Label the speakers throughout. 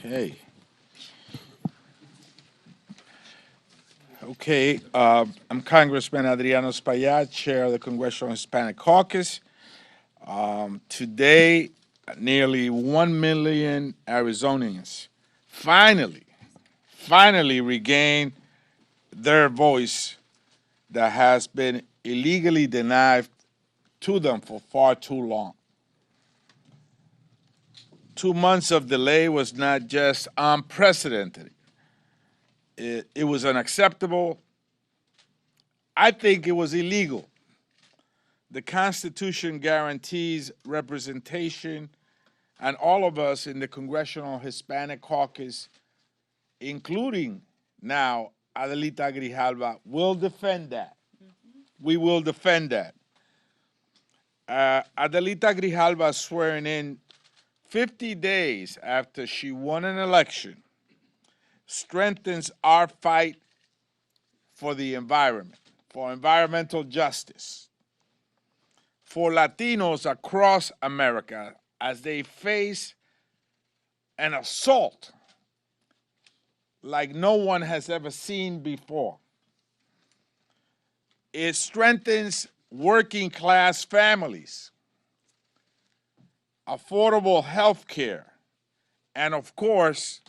Speaker 1: Okay. Okay. I'm Congressman Adriano Espaillat, chair of the Congressional Hispanic Caucus. Today, nearly 1 million Arizonians finally regain their voice that has been illegally denied to them for far too long. 2 months of delay was not just unprecedented, it was unacceptable. I think it was illegal. The Constitution guarantees representation, and all of us in the Congressional Hispanic Caucus, including now Adelita Grijalva, will defend that. We will defend that. Adelita Grijalva swearing in 50 days after she won an election strengthens our fight for the environment, for environmental justice, for Latinos across America as they face an assault like no one has ever seen before. It strengthens working class families, affordable health care, and of course,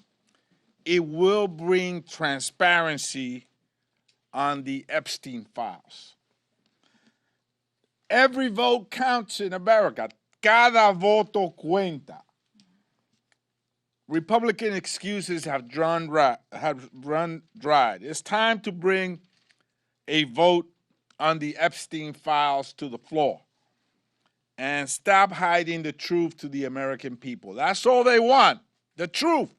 Speaker 1: it will bring transparency on the Epstein files. Every vote counts in America. Cada voto cuenta. Republican excuses have run dry. It's time to bring a vote on the Epstein files to the floor and stop hiding the truth to the American people. That's all they want, the truth.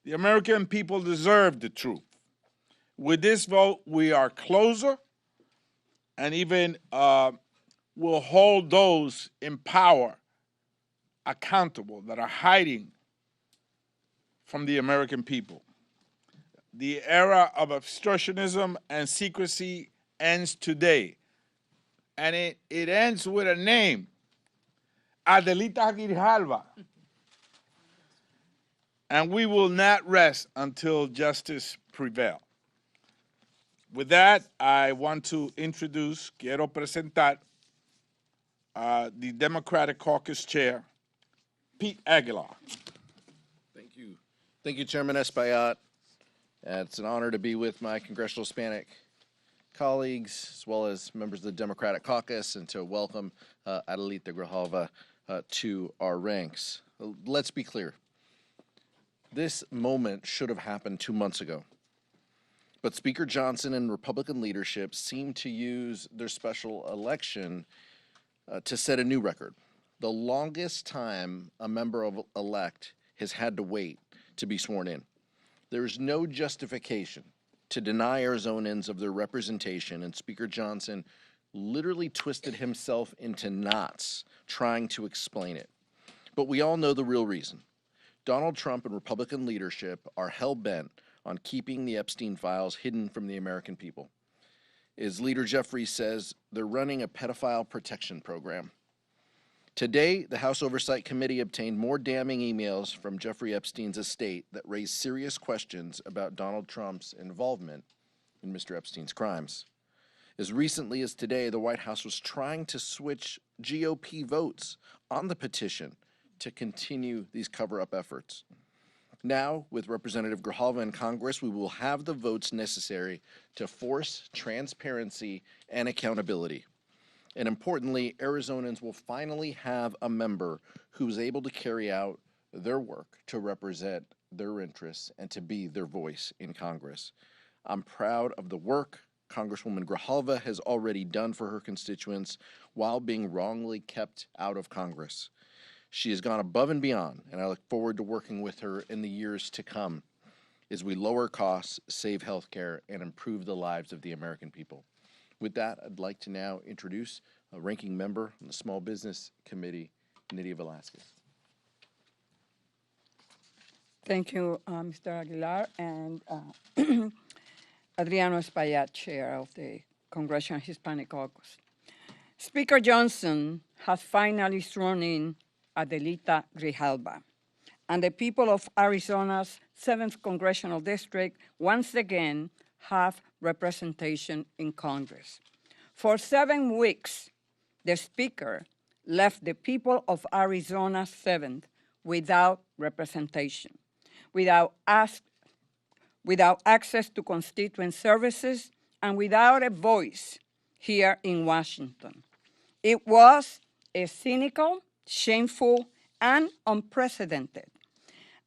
Speaker 1: The American people deserve the truth. With this vote, we are closer and even will hold those in power accountable that are hiding from the American people. The era of obstructionism and secrecy ends today. And it ends with a name, Adelita Grijalva. And we will not rest until justice prevails. With that, I want to quiero presentar the Democratic Caucus Chair, Pete Aguilar.
Speaker 2: Thank you. Thank you, Chairman Espaillat. It's an honor to be with my Congressional Hispanic colleagues, as well as members of the Democratic Caucus, and to welcome Adelita Grijalva to our ranks. Let's be clear. This moment should have happened 2 months ago. But Speaker Johnson and Republican leadership seem to use their special election to set a new record. The longest time a member-elect has had to wait to be sworn in. There is no justification to deny Arizonans of their representation, and Speaker Johnson literally twisted himself into knots trying to explain it. But we all know the real reason. Donald Trump and Republican leadership are hell-bent on keeping the Epstein files hidden from the American people. As Leader Jeffrey says, they're running a pedophile protection program. Today, the House Oversight Committee obtained more damning emails from Jeffrey Epstein's estate that raised serious questions about Donald Trump's involvement in Mr. Epstein's crimes. As recently as today, the White House was trying to switch GOP votes on the petition to continue these cover-up efforts. Now, with Representative Grijalva in Congress, we will have the votes necessary to force transparency and accountability. And importantly, Arizonans will finally have a member who is able to carry out their work to represent their interests and to be their voice in Congress. I'm proud of the work Congresswoman Grijalva has already done for her constituents while being wrongly kept out of Congress. She has gone above and beyond, and I look forward to working with her in the years to come as we lower costs, save health care, and improve the lives of the American people. With that, I'd like to now introduce a ranking member on the Small Business Committee, Nydia Velazquez.
Speaker 3: Thank you, Mr. Aguilar, and Adriano Espaillat, Chair of the Congressional Hispanic Caucus. Speaker Johnson has finally sworn in Adelita Grijalva and the people of Arizona's 7th Congressional District once again have representation in Congress. For 7 weeks, the Speaker left the people of Arizona's 7th without representation, without access to constituent services, and without a voice here in Washington. It was a cynical, shameful, and unprecedented,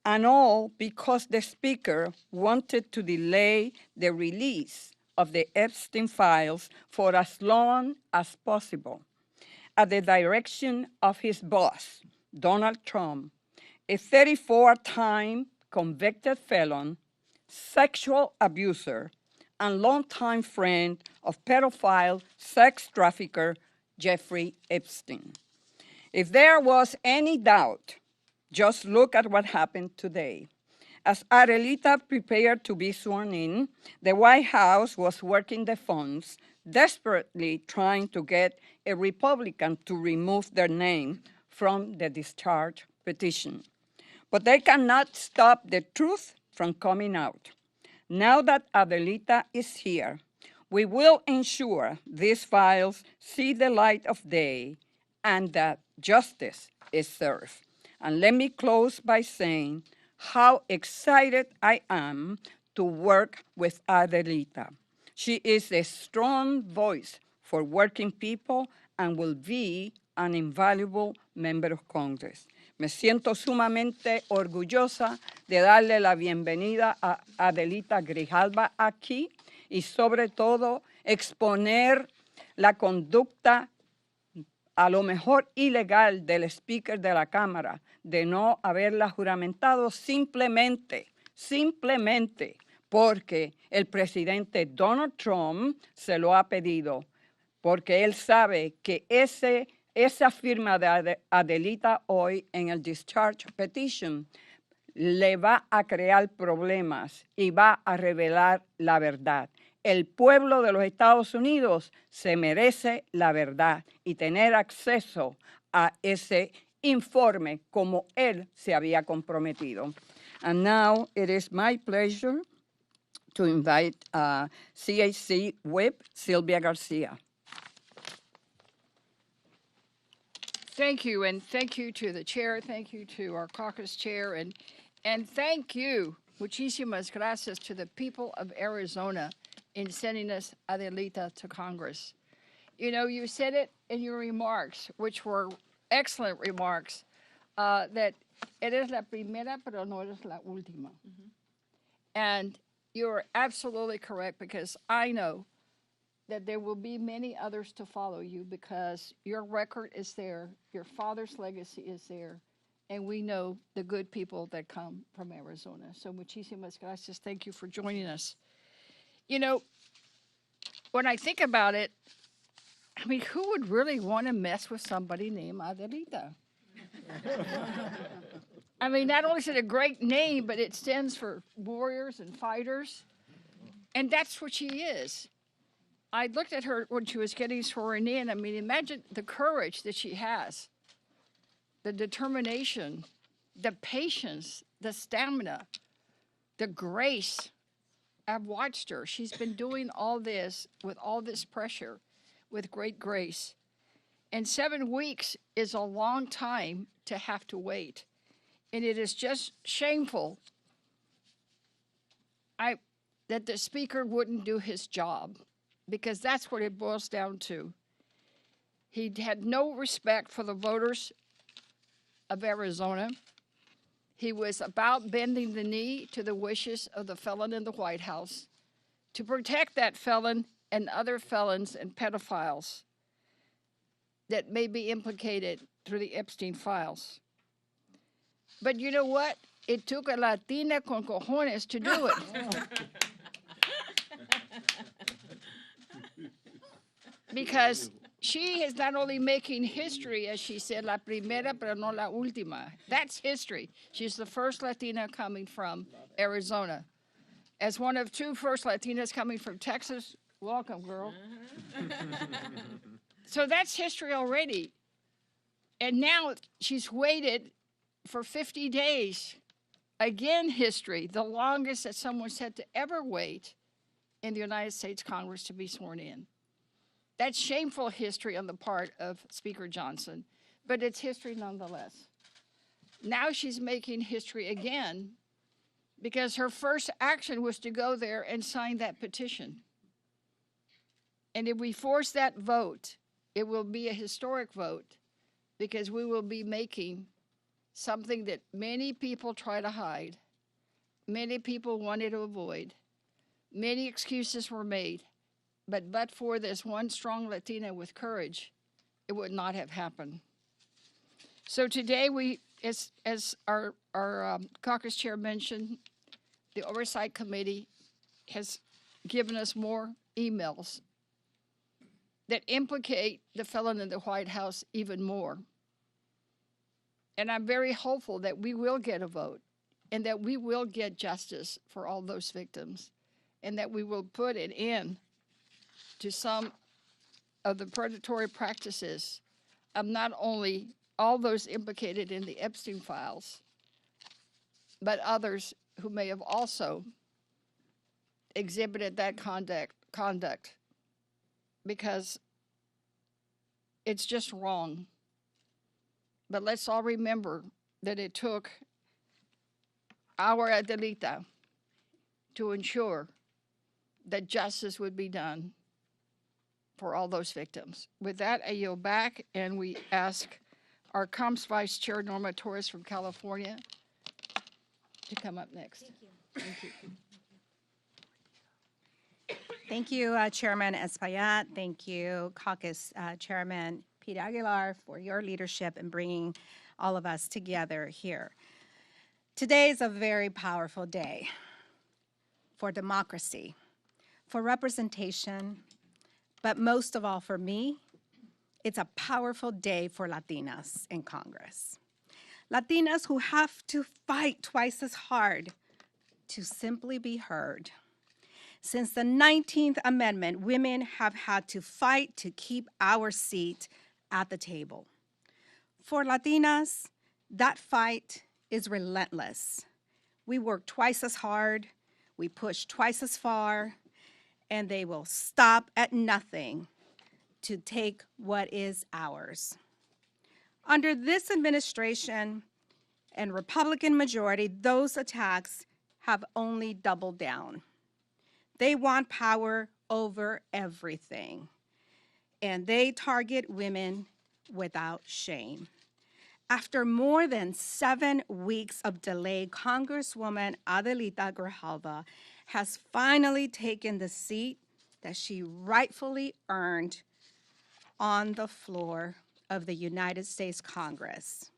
Speaker 3: and all because the Speaker wanted to delay the release of the Epstein files for as long as possible, at the direction of his boss, Donald Trump, a 34-time convicted felon, sexual abuser, and longtime friend of pedophile sex trafficker Jeffrey Epstein. If there was any doubt, just look at what happened today. As Adelita prepared to be sworn in, the White House was working the phones, desperately trying to get a Republican to remove their name from the discharge petition. But they cannot stop the truth from coming out. Now that Adelita is here, we will ensure these files see the light of day and that justice is served. And let me close by saying how excited I am to work with Adelita. She is a strong voice for working people and will be an invaluable member of Congress. Me siento sumamente orgullosa de darle la bienvenida a Adelita Grijalva aquí y sobre todo exponer la conducta a lo mejor ilegal del Speaker de la Cámara de no haberla juramentado simplemente porque el presidente Donald Trump se lo ha pedido, porque él sabe que esa firma de Adelita hoy en el discharge petition le va a crear problemas y va a revelar la verdad. El pueblo de los Estados Unidos se merece la verdad y tener acceso a ese informe como él se había comprometido. And now it is my pleasure to invite CAC Whip Sylvia Garcia.
Speaker 4: Thank you, and thank you to the chair, thank you to our caucus chair, and thank you, muchísimas gracias, to the people of Arizona in sending us Adelita to Congress. You know, you said it in your remarks, which were excellent remarks, that eres la primera, pero no eres la última. Mm-hmm. And you're absolutely correct, because I know that there will be many others to follow you, because your record is there, your father's legacy is there, and we know the good people that come from Arizona. So muchísimas gracias. Thank you for joining us. You know, when I think about it, I mean, who would really want to mess with somebody named Adelita? I mean, not only is it a great name, but it stands for warriors and fighters. And that's what she is. I looked at her when she was getting sworn in. I mean, imagine the courage that she has, the determination, the patience, the stamina, the grace. I've watched her. She's been doing all this with all this pressure with great grace. And 7 weeks is a long time to have to wait. And it is just shameful that the Speaker wouldn't do his job, because that's what it boils down to. He had no respect for the voters of Arizona. He was about bending the knee to the wishes of the felon in the White House to protect that felon and other felons and pedophiles that may be implicated through the Epstein files. But you know what? It took a Latina con cojones to do it. Because she is not only making history, as she said, la primera pero no la última. That's history. She's the first Latina coming from Arizona. As one of 2 first Latinas coming from Texas, welcome, girl. So that's history already. And now she's waited for 50 days. Again, history, the longest that someone's had to ever wait in the United States Congress to be sworn in. That's shameful history on the part of Speaker Johnson, but it's history nonetheless. Now she's making history again because her first action was to go there and sign that petition. And if we force that vote, it will be a historic vote because we will be making something that many people try to hide, many people wanted to avoid, many excuses were made, but for this one strong Latina with courage, it would not have happened. So today we, as our caucus chair mentioned, the Oversight Committee has given us more emails that implicate the felon in the White House even more. And I'm very hopeful that we will get a vote and that we will get justice for all those victims and that we will put an end to some of the predatory practices of not only all those implicated in the Epstein files, but others who may have also exhibited that conduct because it's just wrong. But let's all remember that it took our Adelita to ensure that justice would be done for all those victims. With that, I yield back, and we ask our Comms Vice Chair, Norma Torres from California, to come up next. Thank you.
Speaker 5: Thank you, Chairman Espaillat. Thank you, Caucus Chairman Pete Aguilar, for your leadership in bringing all of us together here. Today is a very powerful day for democracy, for representation, but most of all for me, it's a powerful day for Latinas in Congress. Latinas who have to fight twice as hard to simply be heard. Since the 19th Amendment, women have had to fight to keep our seat at the table. For Latinas, that fight is relentless. We work twice as hard, we push twice as far, and they will stop at nothing to take what is ours. Under this administration and Republican majority, those attacks have only doubled down. They want power over everything, and they target women without shame. After more than 7 weeks of delay, Congresswoman Adelita Grijalva has finally taken the seat that she rightfully earned on the floor of the United States Congress,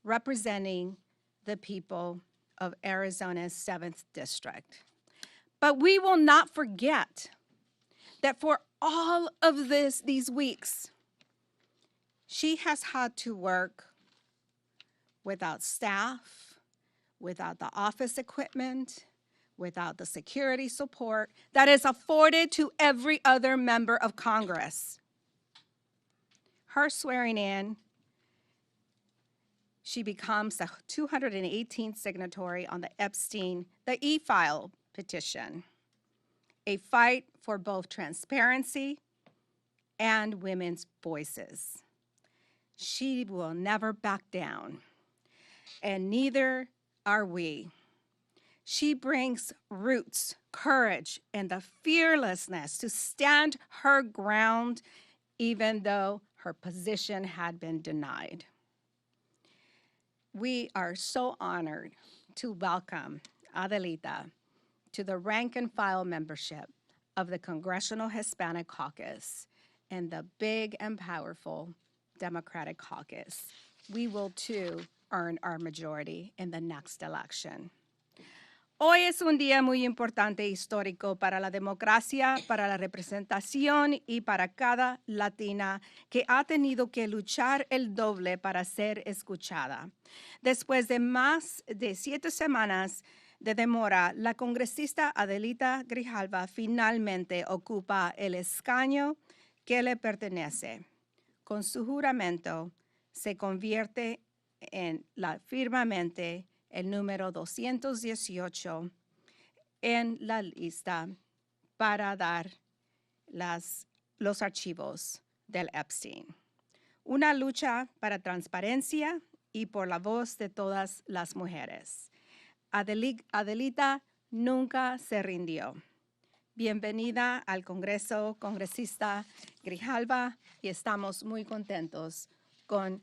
Speaker 5: representing the people of Arizona's 7th District. But we will not forget that for all of these weeks, she has had to work without staff, without the office equipment, without the security support that is afforded to every other member of Congress. Her swearing in, she becomes the 218th signatory on the Epstein, the e-file petition, a fight for both transparency and women's voices. She will never back down, and neither are we. She brings roots, courage, and the fearlessness to stand her ground even though her position had been denied. We are so honored to welcome Adelita to the rank and file membership of the Congressional Hispanic Caucus and the big and powerful Democratic Caucus. We will too earn our majority in the next election. Hoy es un día muy importante y histórico para la democracia, para la representación y para cada latina que ha tenido que luchar el doble para ser escuchada. Después de más de 7 semanas de demora, la congresista Adelita Grijalva finalmente ocupa el escaño que le pertenece. Con su juramento, se convierte en la firmemente el número 218 en la lista para dar los archivos del Epstein. Una lucha para transparencia y por la voz de todas las mujeres. Adelita nunca se rindió. Bienvenida al Congreso, congresista Grijalva, y estamos muy contentos con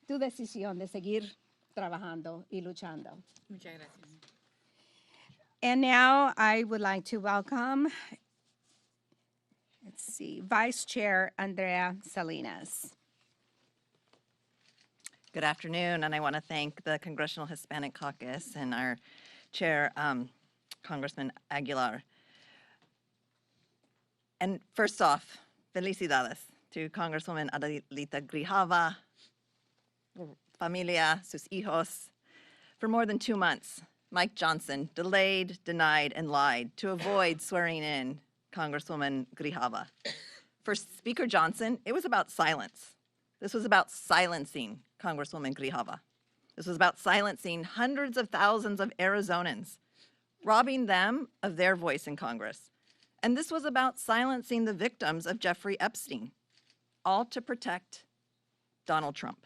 Speaker 5: tu decisión de seguir trabajando y luchando.
Speaker 6: Muchas gracias.
Speaker 5: And now I would like to welcome, Vice Chair Andrea Salinas.
Speaker 6: Good afternoon, and I want to thank the Congressional Hispanic Caucus and our chair, Congressman Aguilar. And first off, felicidades to Congresswoman Adelita Grijalva, familia, sus hijos. For more than 2 months, Mike Johnson delayed, denied, and lied to avoid swearing in Congresswoman Grijalva. For Speaker Johnson, it was about silence. This was about silencing Congresswoman Grijalva. This was about silencing hundreds of thousands of Arizonans, robbing them of their voice in Congress. And this was about silencing the victims of Jeffrey Epstein, all to protect Donald Trump.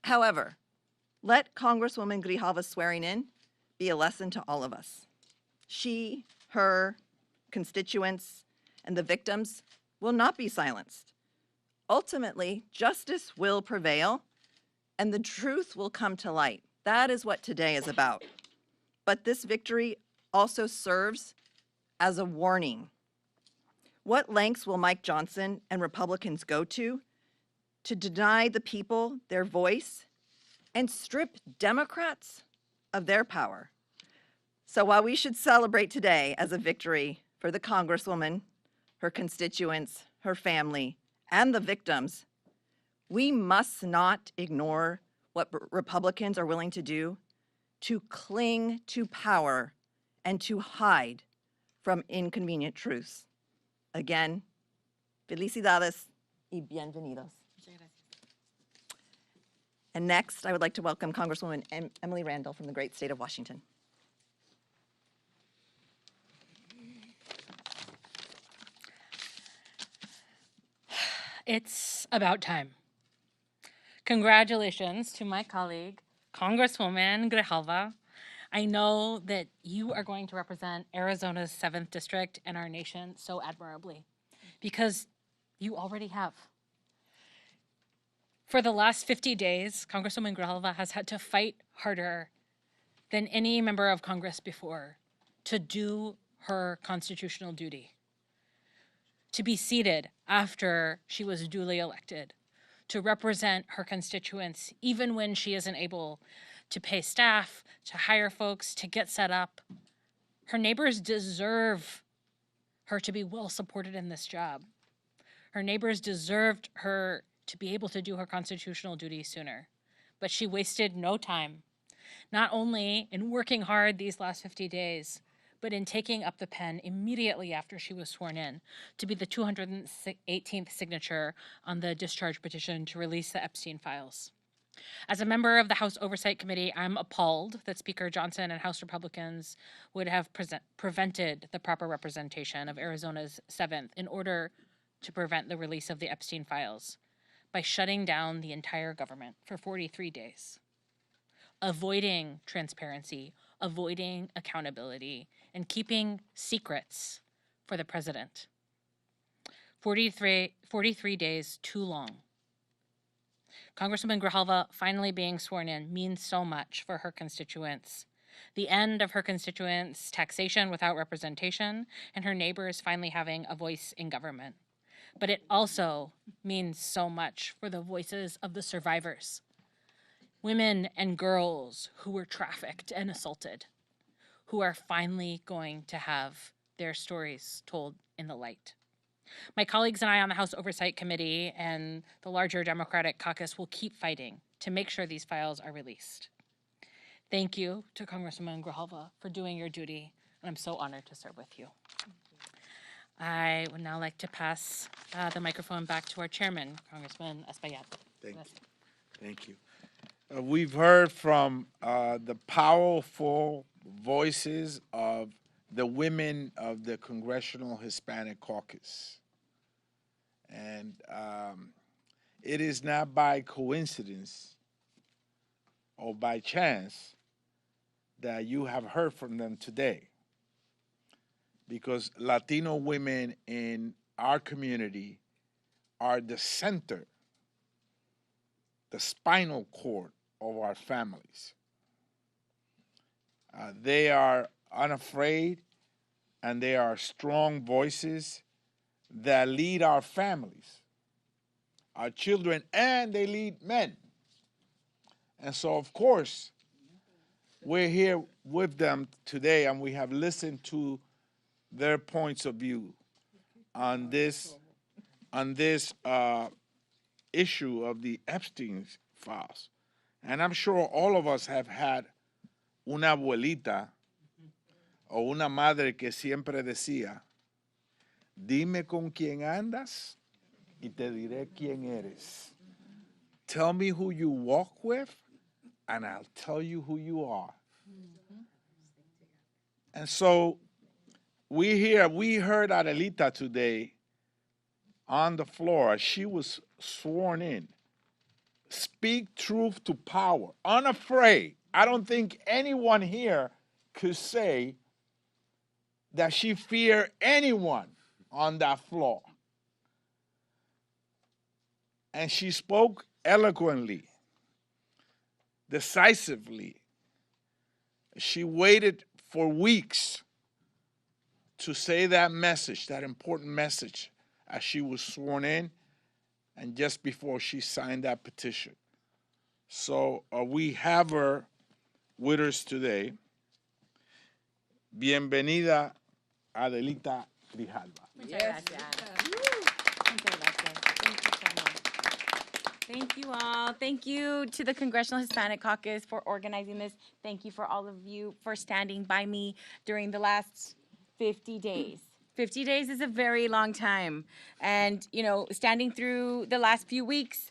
Speaker 6: However, let Congresswoman Grijalva's swearing in be a lesson to all of us. She, her, constituents, and the victims will not be silenced. Ultimately, justice will prevail and the truth will come to light. That is what today is about. But this victory also serves as a warning. What lengths will Mike Johnson and Republicans go to deny the people their voice and strip Democrats of their power? So while we should celebrate today as a victory for the Congresswoman, her constituents, her family, and the victims, we must not ignore what Republicans are willing to do to cling to power and to hide from inconvenient truths. Again, felicidades y bienvenidos. And next, I would like to welcome Congresswoman Emily Randall from the great state of Washington.
Speaker 7: It's about time. Congratulations to my colleague, Congresswoman Grijalva. I know that you are going to represent Arizona's 7th District and our nation so admirably, because you already have. For the last 50 days, Congresswoman Grijalva has had to fight harder than any member of Congress before to do her constitutional duty, to be seated after she was duly elected, to represent her constituents even when she isn't able to pay staff, to hire folks, to get set up. Her neighbors deserve her to be well supported in this job. Her neighbors deserved her to be able to do her constitutional duty sooner. But she wasted no time, not only in working hard these last 50 days, but in taking up the pen immediately after she was sworn in to be the 218th signature on the discharge petition to release the Epstein files. As a member of the House Oversight Committee, I'm appalled that Speaker Johnson and House Republicans would have prevented the proper representation of Arizona's 7th in order to prevent the release of the Epstein files by shutting down the entire government for 43 days, avoiding transparency, avoiding accountability, and keeping secrets for the president. 43 days too long. Congresswoman Grijalva finally being sworn in means so much for her constituents. The end of her constituents' taxation without representation, and her neighbors finally having a voice in government. But it also means so much for the voices of the survivors, women and girls who were trafficked and assaulted, who are finally going to have their stories told in the light. My colleagues and I on the House Oversight Committee and the larger Democratic caucus will keep fighting to make sure these files are released. Thank you to Congresswoman Grijalva for doing your duty, and I'm so honored to serve with you. I would now like to pass the microphone back to our chairman, Congressman Espaillat.
Speaker 1: Thank you. We've heard from the powerful voices of the women of the Congressional Hispanic Caucus. And it is not by coincidence or by chance that you have heard from them today, because Latino women in our community are the center, the spinal cord of our families. They are unafraid and they are strong voices that lead our families, our children, and they lead men. And so, of course, we're here with them today and we have listened to their points of view on this issue of the Epstein files. And I'm sure all of us have had una abuelita o una madre que siempre decía, dime con quién andas y te diré quién eres. Tell me who you walk with and I'll tell you who you are. And so we heard Adelita today on the floor. She was sworn in. Speak truth to power, unafraid. I don't think anyone here could say that she feared anyone on that floor. And she spoke eloquently, decisively. She waited for weeks to say that message, that important message, as she was sworn in and just before she signed that petition. So we have her with us today. Bienvenida, Adelita Grijalva.
Speaker 8: Thank you all. Thank you to the Congressional Hispanic Caucus for organizing this. Thank you for all of you for standing by me during the last 50 days. 50 days is a very long time. And, you know, standing through the last few weeks,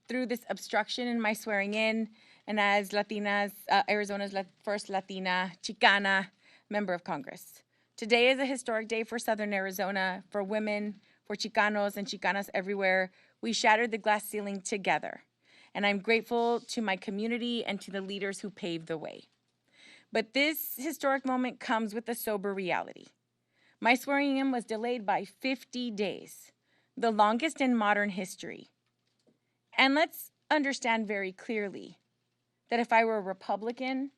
Speaker 8: through this obstruction in my swearing in, and as Latinas, Arizona's first Latina, Chicana member of Congress. Today is a historic day for Southern Arizona, for women, for Chicanos and Chicanas everywhere. We shattered the glass ceiling together. And I'm grateful to my community and to the leaders who paved the way. But this historic moment comes with a sober reality. My swearing in was delayed by 50 days, the longest in modern history. And let's understand very clearly that if I were a Republican,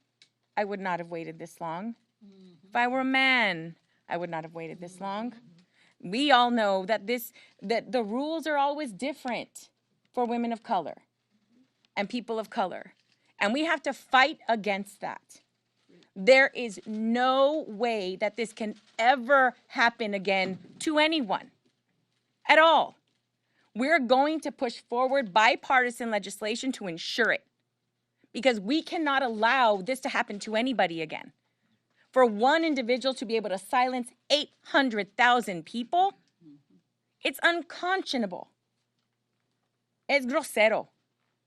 Speaker 8: I would not have waited this long. If I were a man, I would not have waited this long. We all know that the rules are always different for women of color and people of color. And we have to fight against that. There is no way that this can ever happen again to anyone at all. We're going to push forward bipartisan legislation to ensure it, because we cannot allow this to happen to anybody again. For one individual to be able to silence 800,000 people, it's unconscionable. It's grosero.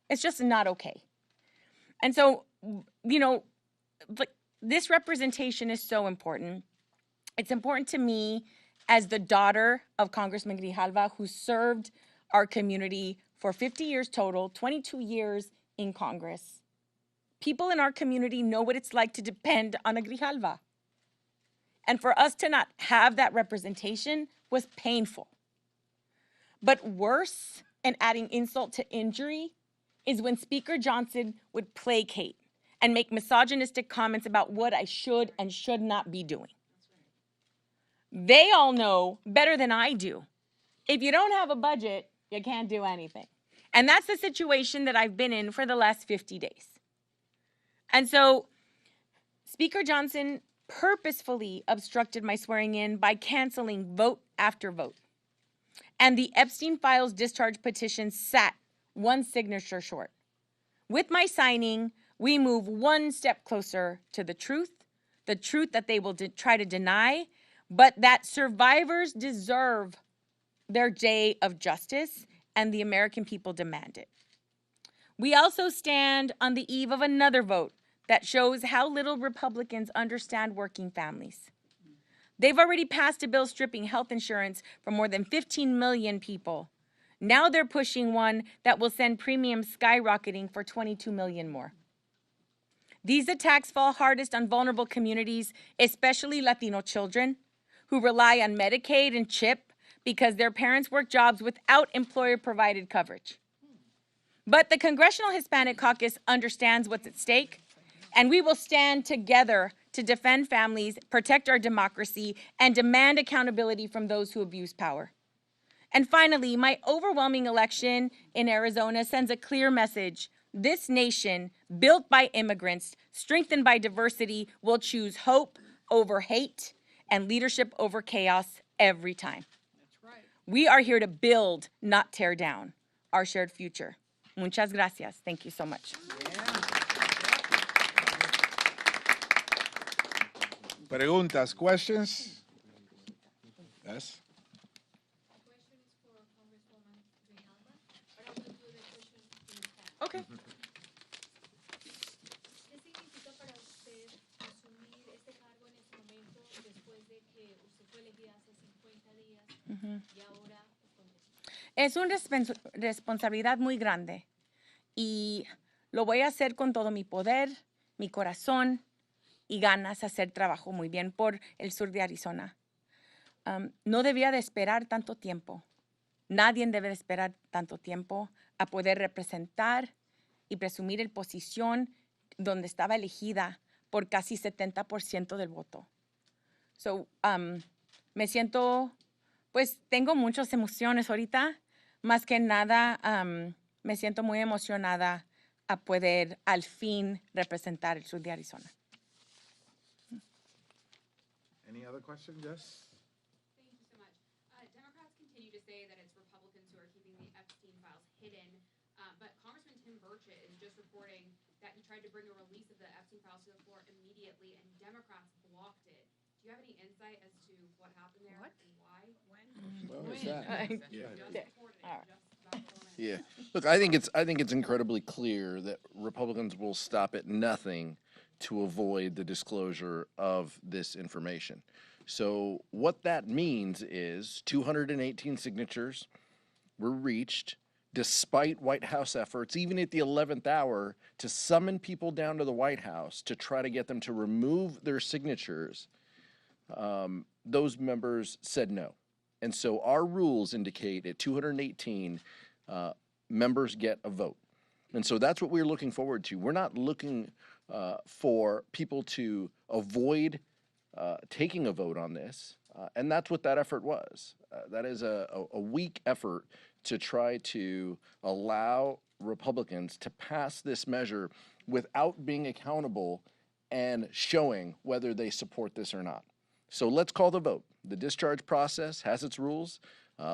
Speaker 8: It's just not okay. And so, you know, this representation is so important. It's important to me as the daughter of Congressman Grijalva, who served our community for 50 years total, 22 years in Congress. People in our community know what it's like to depend on a Grijalva. And for us to not have that representation was painful. But worse, and adding insult to injury, is when Speaker Johnson would placate and make misogynistic comments about what I should and should not be doing. They all know better than I do. If you don't have a budget, you can't do anything. And that's the situation that I've been in for the last 50 days. And so Speaker Johnson purposefully obstructed my swearing in by canceling vote after vote. And the Epstein files discharge petition sat one signature short. With my signing, we move one step closer to the truth that they will try to deny, but that survivors deserve their day of justice and the American people demand it. We also stand on the eve of another vote that shows how little Republicans understand working families. They've already passed a bill stripping health insurance from more than 15 million people. Now they're pushing one that will send premiums skyrocketing for 22 million more. These attacks fall hardest on vulnerable communities, especially Latino children, who rely on Medicaid and CHIP because their parents work jobs without employer-provided coverage. But the Congressional Hispanic Caucus understands what's at stake, and we will stand together to defend families, protect our democracy, and demand accountability from those who abuse power. And finally, my overwhelming election in Arizona sends a clear message. This nation, built by immigrants, strengthened by diversity, will choose hope over hate and leadership over chaos every time. That's right. We are here to build, not tear down, our shared future. Muchas gracias. Thank you so much.
Speaker 1: Preguntas, questions? Yes?
Speaker 8: Okay.
Speaker 9: ¿Qué significa para usted asumir este cargo en este momento después de que usted fue elegida hace 50 días y ahora es congresista?
Speaker 8: Es una responsabilidad muy grande y lo voy a hacer con todo mi poder, mi corazón y ganas de hacer trabajo muy bien por el sur de Arizona. No debía de esperar tanto tiempo. Nadie debe de esperar tanto tiempo a poder representar y presumir el posición donde estaba elegida por casi 70% del voto. So, me siento, pues tengo muchas emociones ahorita. Más que nada, me siento muy emocionada a poder al fin representar el sur de Arizona.
Speaker 1: Any other question? Yes?
Speaker 10: Thank you so much. Democrats continue to say that it's Republicans who are keeping the Epstein files hidden, but Congressman Tim Burchett is just reporting that he tried to bring a release of the Epstein files to the floor immediately, and Democrats blocked it. Do you have any insight as to what happened there and why? When?
Speaker 1: What was that?
Speaker 2: Yeah. Look, I think it's incredibly clear that Republicans will stop at nothing to avoid the disclosure of this information. So what that means is 218 signatures were reached despite White House efforts, even at the 11th hour, to summon people down to the White House to try to get them to remove their signatures. Those members said no. And so our rules indicate at 218, members get a vote. And so that's what we're looking forward to. We're not looking for people to avoid taking a vote on this, and that's what that effort was. That is a weak effort to try to allow Republicans to pass this measure without being accountable and showing whether they support this or not. So let's call the vote. The discharge process has its rules.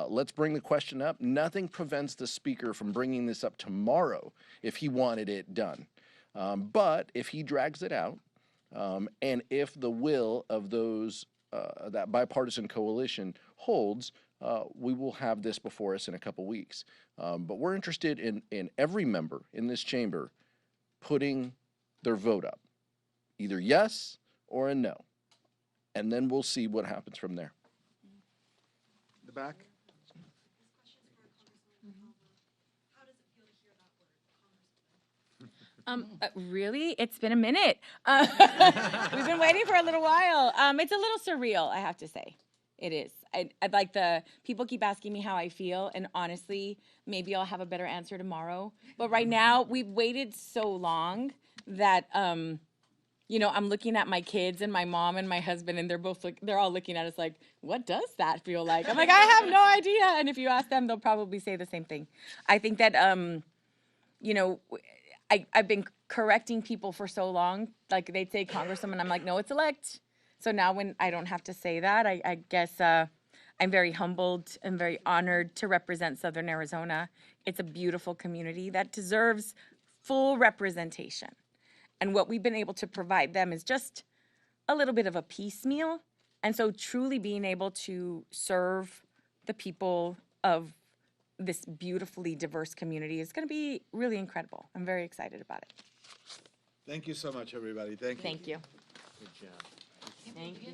Speaker 2: Let's bring the question up. Nothing prevents the speaker from bringing this up tomorrow if he wanted it done. But if he drags it out, and if the will of those, that bipartisan coalition holds, we will have this before us in a couple weeks. But we're interested in every member in this chamber putting their vote up, either yes or a no. And then we'll see what happens from there.
Speaker 1: The back?
Speaker 8: Really? It's been a minute. We've been waiting for a little while. It's a little surreal, I have to say. It is. I'd like people keep asking me how I feel, and honestly, maybe I'll have a better answer tomorrow. But right now, we've waited so long that, you know, I'm looking at my kids and my mom and my husband, and they're all looking at us like, what does that feel like? I'm like, I have no idea. And if you ask them, they'll probably say the same thing. I think that, you know, I've been correcting people for so long. Like they'd say Congresswoman, I'm like, no, it's elect. So now when I don't have to say that, I guess I'm very humbled and very honored to represent Southern Arizona. It's a beautiful community that deserves full representation. And what we've been able to provide them is just a little bit of a piecemeal. And so truly being able to serve the people of this beautifully diverse community is going to be really incredible. I'm very excited about it.
Speaker 1: Thank you so much, everybody. Thank you.
Speaker 8: Thank you.
Speaker 2: Good job.
Speaker 8: Thank you.